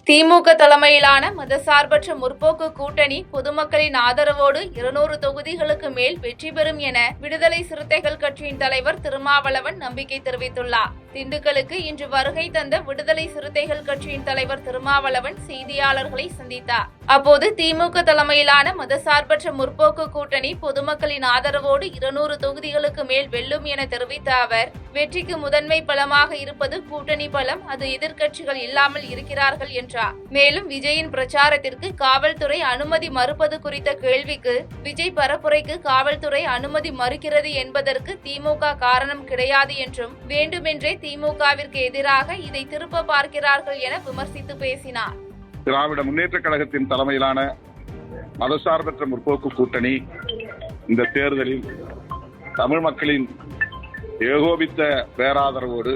திமுக தலைமையிலான மதசார்பற்ற முற்போக்கு கூட்டணி பொதுமக்களின் ஆதரவோடு 200 தொகுதிகளுக்கு மேல் வெற்றி பெறும் என விடுதலை சிறுத்தைகள் கட்சியின் தலைவர் திருமாவளவன் நம்பிக்கை தெரிவித்துள்ளார். திண்டுக்கலுக்கு இன்று வருகை தந்த விடுதலை சிறுத்தைகள் கட்சியின் தலைவர் திருமாவளவன் செய்தியாளர்களை சந்தித்தார். அப்போது திமுக தலைமையிலான மதசார்பற்ற முற்போக்கு கூட்டணி பொதுமக்களின் ஆதரவோடு 200 தொகுதிகளுக்கு மேல் வெல்லும் என தெரிவித்த அவர், வெற்றிக்கு முதன்மை பலமாக இருப்பது கூட்டணி பலம், அது எதிர்க்கட்சிகள் இல்லாமல் இருக்கிறார்கள் என்றார். மேலும் விஜயின் பிரச்சாரத்திற்கு காவல்துறை அனுமதி மறுப்பது குறித்த கேள்விக்கு, விஜய் பரப்புரைக்கு காவல்துறை அனுமதி மறுக்கிறது என்பதற்கு திமுக காரணம் கிடையாது என்றும், வேண்டுமென்றே திமுகவிற்கு எதிராக இதை திருப்ப பார்க்கிறார்கள் என விமர்சித்து பேசினார். திராவிட முன்னேற்ற கழகத்தின் தலைமையிலான மதசார்பற்ற முற்போக்கு கூட்டணி இந்த தேர்தலில் தமிழ் மக்களின் ஏகோபித்த பேராதரவோடு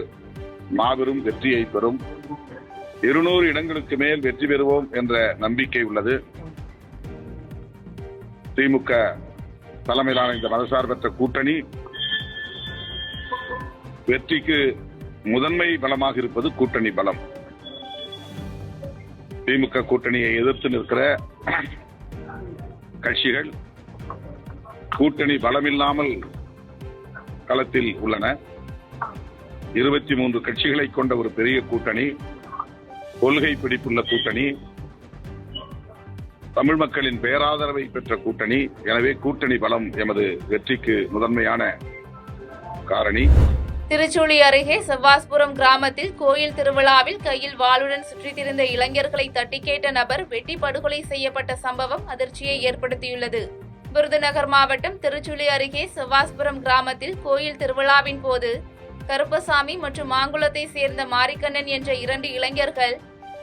மாபெரும் வெற்றியை பெறும். 200 இடங்களுக்கு மேல் வெற்றி பெறுவோம் என்ற நம்பிக்கை உள்ளது. திமுக தலைமையிலான இந்த மதசார்பற்ற கூட்டணி வெற்றிக்கு முதன்மை பலமாக இருப்பது கூட்டணி பலம். திமுக கூட்டணியை எதிர்த்து நிற்கிற கட்சிகள் கூட்டணி பலமில்லாமல் களத்தில் உள்ளன. 23 கட்சிகளை கொண்ட ஒரு பெரிய கூட்டணி, கொள்கை பிடிப்புள்ள கூட்டணி, தமிழ் மக்களின் பேராதரவை பெற்ற கூட்டணி. எனவே கூட்டணி பலம் எமது வெற்றிக்கு முதன்மையான காரணி. திருச்சுழி அருகே செவ்வாஸ்புரம் கிராமத்தில் கோயில் திருவிழாவில் கையில் வாளுடன் சுற்றித் திரிந்த இளைஞர்களை தட்டி கேட்ட நபர் வெட்டி படுகொலை செய்யப்பட்ட சம்பவம் அதிர்ச்சியை ஏற்படுத்தியுள்ளது. விருதுநகர் மாவட்டம் திருச்சுழி அருகே செவ்வாஸ்புரம் கிராமத்தில் கோயில் திருவிழாவின் போது கருப்பசாமி மற்றும் மாங்குளத்தை சேர்ந்த மாரிக்கண்ணன் என்ற 2 இளைஞர்கள்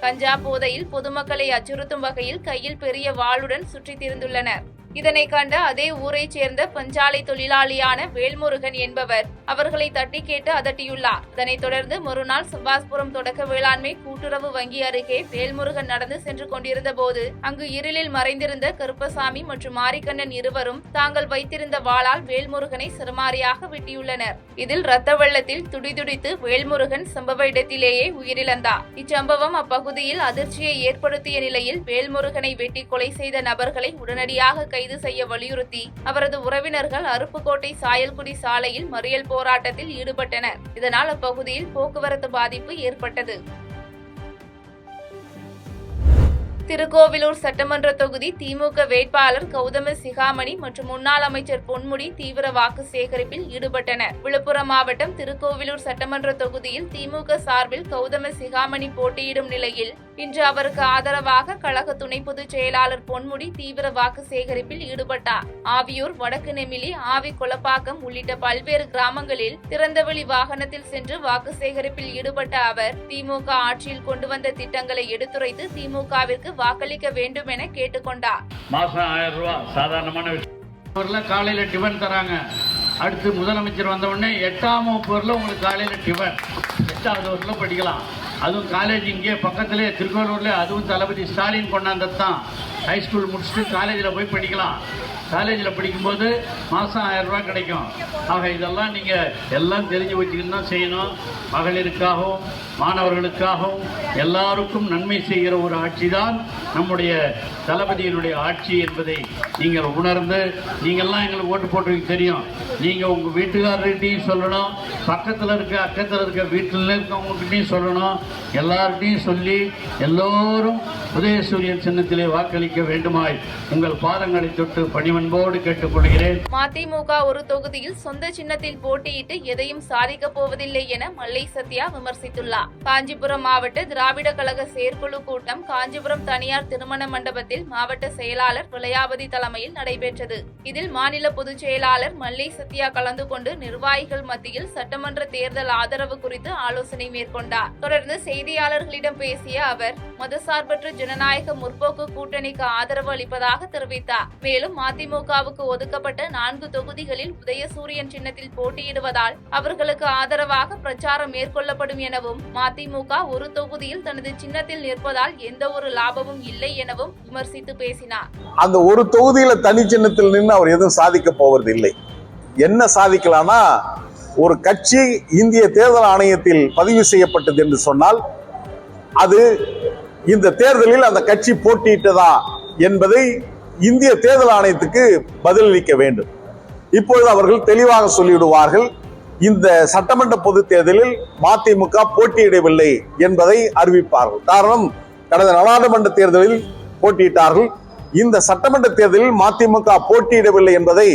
கஞ்சா போதையில் பொதுமக்களை அச்சுறுத்தும் வகையில் கையில் பெரிய வாளுடன் சுற்றித் திரிந்துள்ளனர். இதனை கண்ட அதே ஊரைச் சேர்ந்த பஞ்சாலை தொழிலாளியான வேல்முருகன் என்பவர் அவர்களை தட்டி கேட்டு அதட்டியுள்ளார். இதனைத் தொடர்ந்து மறுநாள் செவ்வாஸ்புரம் தொடக்க வேளாண்மை கூட்டுறவு வங்கி அருகே வேல்முருகன் நடந்து சென்று கொண்டிருந்த போது அங்கு இருளில் மறைந்திருந்த கருப்பசாமி மற்றும் மாரிக்கண்ணன் இருவரும் தாங்கள் வைத்திருந்த வாளால் வேல்முருகனை சரமாரியாக வெட்டியுள்ளனர். இதில் இரத்த வெள்ளத்தில் துடிதுடித்து வேல்முருகன் சம்பவ இடத்திலேயே உயிரிழந்தார். இச்சம்பவம் அப்பகுதியில் அதிர்ச்சியை ஏற்படுத்திய நிலையில் வேல்முருகனை வெட்டி கொலை செய்த நபர்களை உடனடியாக கைது செய்ய வலியுறுத்தி அவரது உறவினர்கள் அருப்புக்கோட்டை சாயல்குடி சாலையில் மறியல் போராட்டத்தில் ஈடுபட்டனர். இதனால் அப்பகுதியில் போக்குவரத்து பாதிப்பு ஏற்பட்டது. திருக்கோவிலூர் சட்டமன்ற தொகுதி திமுக வேட்பாளர் கௌதம சிகாமணி மற்றும் முன்னாள் அமைச்சர் பொன்முடி தீவிர வாக்கு சேகரிப்பில் ஈடுபட்டனர். விழுப்புரம் மாவட்டம் திருக்கோவிலூர் சட்டமன்ற தொகுதியில் திமுக சார்பில் கௌதம சிகாமணி போட்டியிடும் நிலையில் இன்று அவருக்கு ஆதரவாக கழக துணை பொதுச் செயலாளர் பொன்முடி தீவிர வாக்கு சேகரிப்பில் ஈடுபட்டார். ஆவியூர், வடக்கு நெமிலி, ஆவி கொலப்பாக்கம் உள்ளிட்ட பல்வேறு கிராமங்களில் திறந்தவெளி வாகனத்தில் சென்று வாக்கு சேகரிப்பில் ஈடுபட்ட அவர் திமுக ஆட்சியில் கொண்டு வந்த திட்டங்களை எடுத்துரைத்து திமுகவிற்கு வாக்களிக்க வேண்டும் என கேட்டுக்கொண்டார். மாசம் 1000 ரூபாய் சாதாரணமான விஷயம். காலையில டிபன் தராங்க. அடுத்து முதலமைச்சர் வந்த உடனே 8ஆம் வகுப்பு உங்களுக்கு காலையில டிபன் 8வது வகுப்புல படிக்கலாம். அதுவும் காலேஜ் இங்கே பக்கத்திலே திருக்கோவிலூர்ல, அதுவும் தளபதி ஸ்டாலின் கொண்டாந்தது தான். ஹைஸ்கூல் முடிச்சுட்டு காலேஜில் போய் படிக்கலாம். காலேஜில் படிக்கும்போது மாதம் 1000 ரூபாய் கிடைக்கும். ஆக இதெல்லாம் நீங்கள் எல்லாம் தெரிஞ்சு வச்சுக்கிட்டு தான் செய்யணும். மகளிருக்காகவும் மாணவர்களுக்காகவும் எல்லாருக்கும் நன்மை செய்கிற ஒரு ஆட்சி தான் நம்முடைய தளபதியினுடைய ஆட்சி என்பதை நீங்கள் உணர்ந்து, நீங்கள்லாம் எங்களுக்கு ஓட்டு போட்டுருக்கு தெரியும். நீங்கள் உங்கள் வீட்டுக்காரர்கிட்டையும் சொல்லணும், பக்கத்தில் அக்கத்தில் இருக்க வீட்டில் இருக்கவங்ககிட்டையும் சொல்லணும். எல்லார்கிட்டையும் சொல்லி எல்லோரும் உதயசூரியன் சின்னத்திலே வாக்களிக்க வேண்டுமாய் உங்கள் பாதங்களை தொட்டு பணிவன்போடு கேட்டுக்கொள்கிறேன். மதிமுக ஒரு தொகுதியில் சொந்த சின்னத்தில் போட்டியிட்டு எதையும் சாதிக்கப் போவதில்லை என மல்லை சத்யா விமர்சித்துள்ளார். காஞ்சிபுரம் மாவட்ட திராவிட கழக செயற்குழு கூட்டம் காஞ்சிபுரம் தனியார் திருமண மண்டபத்தில் மாவட்ட செயலாளர் விளையாபதி தலைமையில் நடைபெற்றது. இதில் மாநில பொதுச் செயலாளர் மல்லை சத்யா கலந்து கொண்டு நிர்வாகிகள் மத்தியில் சட்டமன்ற தேர்தல் ஆதரவு குறித்து ஆலோசனை மேற்கொண்டார். தொடர்ந்து செய்தியாளர்களிடம் பேசிய அவர் மதசார்பற்ற ஜனநாயக முற்போக்கு கூட்டணிக்கு ஆதரவு அளிப்பதாக தெரிவித்தார். மேலும் மதிமுகவுக்கு ஒதுக்கப்பட்ட 4 தொகுதிகளில் உதயசூரியன் சின்னத்தில் போட்டியிடுவதால் அவர்களுக்கு ஆதரவாக பிரச்சாரம் மேற்கொள்ளப்படும் எனவும், மதிமுக ஒரு தொகுதியில் தனது சின்னத்தில் நிற்பதால் எந்த ஒரு லாபமும் இல்லை எனவும் விமர்சித்து பேசினார். அந்த ஒரு தொகுதியில தனி சின்னத்தில் நின்று அவர் எதுவும் சாதிக்க போவது இல்லை. என்ன சாதிக்கலாம்னா, ஒரு கட்சி இந்திய தேர்தல் ஆணையத்தில் பதிவு செய்யப்பட்டது என்று சொன்னால் அது இந்த தேர்தலில் அந்த கட்சி போட்டியிட்டதா என்பதை இந்திய தேர்தல் ஆணையத்துக்கு பதிலளிக்க வேண்டும். இப்பொழுது அவர்கள் தெளிவாக சொல்லிவிடுவார்கள், இந்த சட்டமன்ற பொது தேர்தலில் மதிமுக போட்டியிடவில்லை என்பதை அறிவிப்பார்கள். காரணம், கடந்த நாடாளுமன்ற தேர்தலில் போட்டியிட்டார்கள். இந்த சட்டமன்ற தேர்தலில் மதிமுக போட்டியிடவில்லை என்பதை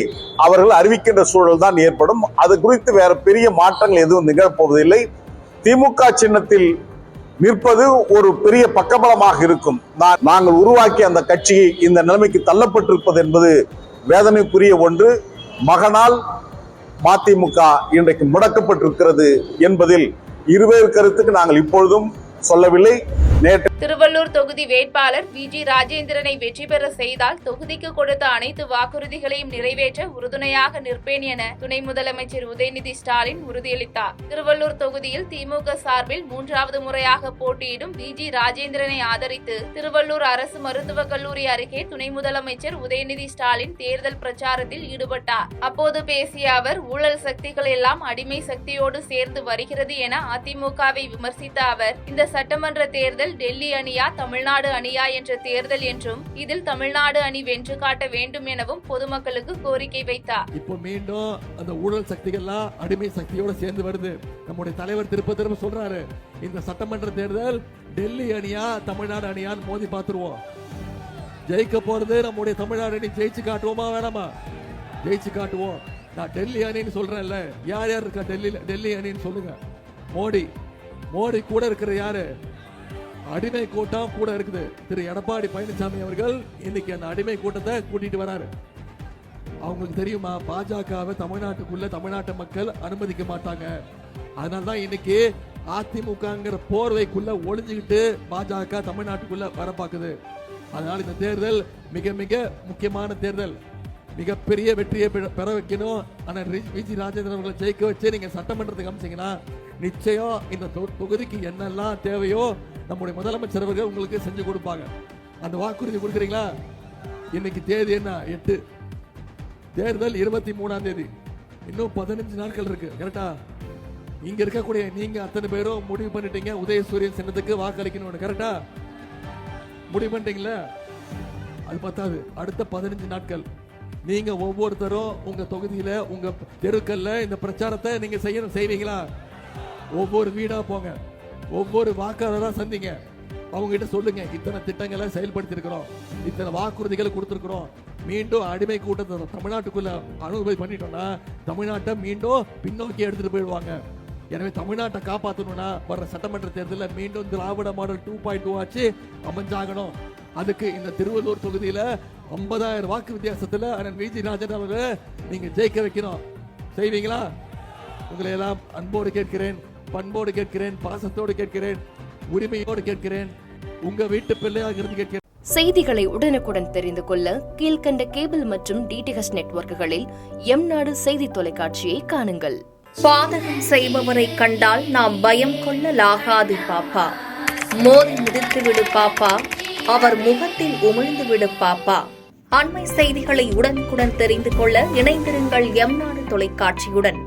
அவர்கள் அறிவிக்கின்ற சூழல் தான் ஏற்படும். அது குறித்து வேற பெரிய மாற்றங்கள் எதுவும் நிகழப்போவதில்லை. திமுக சின்னத்தில் நிற்பது ஒரு பெரிய பக்கபலமாக இருக்கும். நாங்கள் உருவாக்கிய அந்த கட்சி இந்த நிலைமைக்கு தள்ளப்பட்டிருப்பது என்பது வேதனைக்குரிய ஒன்று. மகனால் மதிமுக இன்றைக்கு முடக்கப்பட்டிருக்கிறது என்பதில் இருவேறு கருத்துக்கு நாங்கள் இப்பொழுதும் சொல்லவில்லை. நேற்று திருவள்ளூர் தொகுதி வேட்பாளர் விஜி ராஜேந்திரனை வெற்றி பெற செய்தால் தொகுதிக்கு கொடுத்த அனைத்து வாக்குறுதிகளையும் நிறைவேற்ற உறுதுணையாக நிற்பேன் என துணை முதலமைச்சர் உதயநிதி ஸ்டாலின் உறுதியளித்தார். திருவள்ளூர் தொகுதியில் திமுக சார்பில் 3வது முறையாக போட்டியிடும் விஜி ராஜேந்திரனை ஆதரித்து திருவள்ளூர் அரசு மருத்துவக் கல்லூரி அருகே துணை முதலமைச்சர் உதயநிதி ஸ்டாலின் தேர்தல் பிரச்சாரத்தில் ஈடுபட்டார். அப்போது பேசிய அவர், ஊழல் சக்திகள் எல்லாம் அடிமை சக்தியோடு சேர்ந்து வருகிறது என அதிமுகவை விமர்சித்த அவர், இந்த சட்டமன்ற தேர்தல் டெல்லி அணியா தமிழ்நாடு அணியா என்ற தேர்தல் என்றும் இதில் தமிழ்நாடு அணி வென்று காட்ட வேண்டும் எனவும் பொதுமக்களுக்கு கோரிக்கை வைத்தார். இப்போ மீண்டும் அந்த ஊழல் சக்திகள்லாம் அடிமை சக்தியோட சேர்ந்து வருது. நம்முடைய தலைவர் திரும்ப சொல்றாரு, இந்த சட்டமன்ற தேர்தல் டெல்லி அணியா தமிழ்நாடு அணியான்னு மோதி பார்த்துருவோம். ஜெயிக்க போறது நம்முடைய தமிழ்நாடு அணி. ஜெயிச்சு காட்டுவோமா வேணாமா? ஜெயிச்சு காட்டுவோம். நான் டெல்லி அணின்னு சொல்றேன்ல, யார் யார் இருக்கா டெல்லி அணின்னு சொல்லுங்க. மோடி கூட இருக்கிற யாரு? அடிமை கூட்டம் கூட இருக்குது. திரு எடப்பாடி பழனிசாமி அவர்கள் இன்னைக்கு அந்த அடிமை கூட்டத்தை கூட்டிட்டு வராரு. அவங்களுக்கு தெரியுமா, பாஜகவை தமிழ்நாட்டு மக்கள் அனுமதிக்க மாட்டாங்க. அதனாலதான் இன்னைக்கு அதிமுகங்கிற போர்வைக்குள்ள ஒளிஞ்சுக்கிட்டு பாஜக தமிழ்நாட்டுக்குள்ள வர பாக்குது. அதனால இந்த தேர்தல் மிக மிக முக்கியமான தேர்தல். மிகப்பெரிய வெற்றியை பெற வைக்கணும். ஆனா விஜி ராஜேந்திரன் அவர்களை ஜெயிக்க வச்சு நீங்க சட்டமன்றத்துக்கு அமைச்சீங்கன்னா நிச்சயம் இந்த தொகுதிக்கு என்னெல்லாம் தேவையோ நம்முடைய முதலமைச்சர் அவர்கள் உங்களுக்கு செஞ்சு கொடுப்பாங்க. அந்த வாக்குறுதி கொடுக்குறீங்களா? இன்னைக்கு தேதி என்ன? 8. தேர்தல் 23ஆம் தேதி. இன்னும் 15 நாட்கள் இருக்கு. கரெக்டா? இங்க இருக்கக்கூடிய நீங்க அத்தனை பேரும் முடிவு பண்ணிட்டீங்க உதயசூரியன் சின்னத்துக்கு வாக்களிக்கணும். கரெக்டா? முடிவு பண்ணிட்டீங்களா? அது பத்தாது. அடுத்த 15 நாட்கள் நீங்க ஒவ்வொருத்தரும் உங்க தொகுதியில உங்க தெருக்கல்ல இந்த பிரச்சாரத்தை நீங்க செய்வீங்களா? ஒவ்வொரு வீடா போங்க, ஒவ்வொரு வாக்காளரா சந்திங்க, அவங்க கிட்ட சொல்லுங்க, இத்தனை திட்டங்களை செயல்படுத்தி இருக்கிறோம், இத்தனை வாக்குறுதிகளை கொடுத்திருக்கிறோம். மீண்டும் அடிமை கூட்டத்தை தமிழ்நாட்டுக்குள்ள அனுமதி பண்ணிட்டோம்னா தமிழ்நாட்டை மீண்டும் பின்னோக்கி எடுத்துட்டு போயிடுவாங்க. எனவே தமிழ்நாட்டை காப்பாற்றணும்னா வர்ற சட்டமன்ற தேர்தலில் மீண்டும் திராவிட மாடல் 2.2 ஆச்சு அமைஞ்சாகணும். அதுக்கு இந்த திருவள்ளூர் தொகுதியில 50,000 வாக்கு வித்தியாசத்துல அண்ணன் விஜி ராஜன் அவர்களை நீங்க ஜெயிக்க வைக்கணும். செய்வீங்களா? உங்களை எல்லாம் அன்போடு கேட்கிறேன், பண்போடு கேட்கிறேன், பாசத்தோடு கேட்கிறேன், உரிமையோடு கேட்கிறேன், உங்க வீட்டு பிள்ளையாக இருந்து கேட்கிறேன். செய்திகளை உடனுக்குடன் தெரிந்து கொள்ள கீழ்கண்ட கேபிள் மற்றும் டிடிஎச் நெட்வொர்க்குகளில் எம்நாடு செய்தி தொலைக்காட்சியை காணுங்கள். பாதகம் செய்பவரை கண்டால் நாம் பயம் கொள்ளலாகாது பாப்பா. மோதி மிதித்து விடு பாப்பா, அவர் முகத்தில் உமிழ்ந்து விடு பாப்பா. அண்மை செய்திகளை உடனுக்குடன் தெரிந்து கொள்ள இணைந்திருங்கள் எம்நாடு தொலைக்காட்சியுடன்.